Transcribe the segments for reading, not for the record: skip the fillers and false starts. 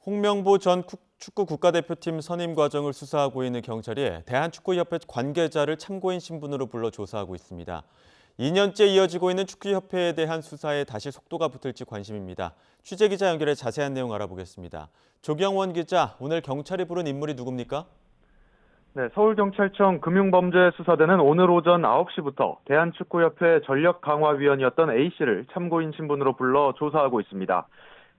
홍명보 전 축구 국가대표팀 선임 과정을 수사하고 있는 경찰이 대한축구협회 관계자를 참고인 신분으로 불러 조사하고 있습니다. 2년째 이어지고 있는 축구협회에 대한 수사에 다시 속도가 붙을지 관심입니다. 취재기자 연결해 자세한 내용 알아보겠습니다. 조경원 기자, 오늘 경찰이 부른 인물이 누굽니까? 네, 서울경찰청 금융범죄수사대는 오늘 오전 9시부터 대한축구협회 전력강화위원이었던 A씨를 참고인 신분으로 불러 조사하고 있습니다.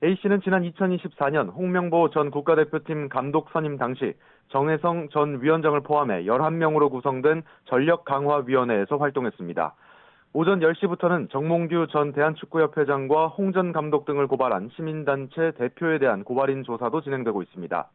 A씨는 지난 2024년 홍명보 전 국가대표팀 감독 선임 당시 정혜성 전 위원장을 포함해 11명으로 구성된 전력강화위원회에서 활동했습니다. 오전 10시부터는 정몽규 전 대한축구협회장과 홍 전 감독 등을 고발한 시민단체 대표에 대한 고발인 조사도 진행되고 있습니다.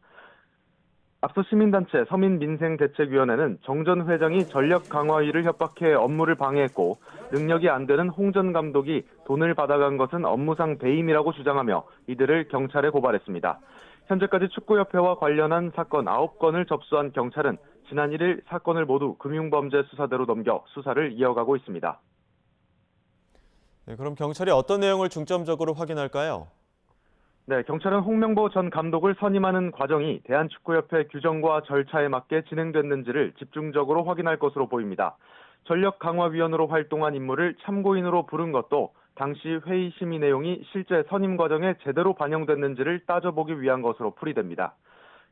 앞서 시민단체 서민민생대책위원회는 정 전 회장이 전력 강화위를 협박해 업무를 방해했고 능력이 안 되는 홍 전 감독이 돈을 받아간 것은 업무상 배임이라고 주장하며 이들을 경찰에 고발했습니다. 현재까지 축구협회와 관련한 사건 9건을 접수한 경찰은 지난 1일 사건을 모두 금융범죄수사대로 넘겨 수사를 이어가고 있습니다. 네, 그럼 경찰이 어떤 내용을 중점적으로 확인할까요? 네, 경찰은 홍명보 전 감독을 선임하는 과정이 대한축구협회 규정과 절차에 맞게 진행됐는지를 집중적으로 확인할 것으로 보입니다. 전력강화위원으로 활동한 인물을 참고인으로 부른 것도 당시 회의 심의 내용이 실제 선임 과정에 제대로 반영됐는지를 따져보기 위한 것으로 풀이됩니다.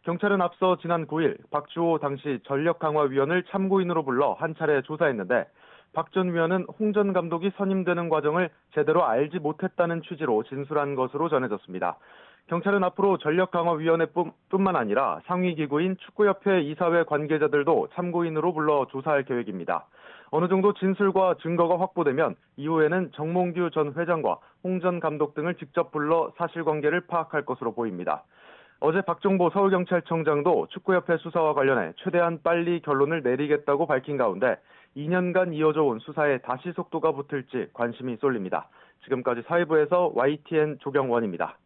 경찰은 앞서 지난 9일 박주호 당시 전력강화위원을 참고인으로 불러 한 차례 조사했는데 박 전 위원은 홍 전 감독이 선임되는 과정을 제대로 알지 못했다는 취지로 진술한 것으로 전해졌습니다. 경찰은 앞으로 전력강화위원회뿐만 아니라 상위기구인 축구협회 이사회 관계자들도 참고인으로 불러 조사할 계획입니다. 어느 정도 진술과 증거가 확보되면 이후에는 정몽규 전 회장과 홍 전 감독 등을 직접 불러 사실관계를 파악할 것으로 보입니다. 어제 박종보 서울경찰청장도 축구협회 수사와 관련해 최대한 빨리 결론을 내리겠다고 밝힌 가운데 2년간 이어져 온 수사에 다시 속도가 붙을지 관심이 쏠립니다. 지금까지 사회부에서 YTN 조경원입니다.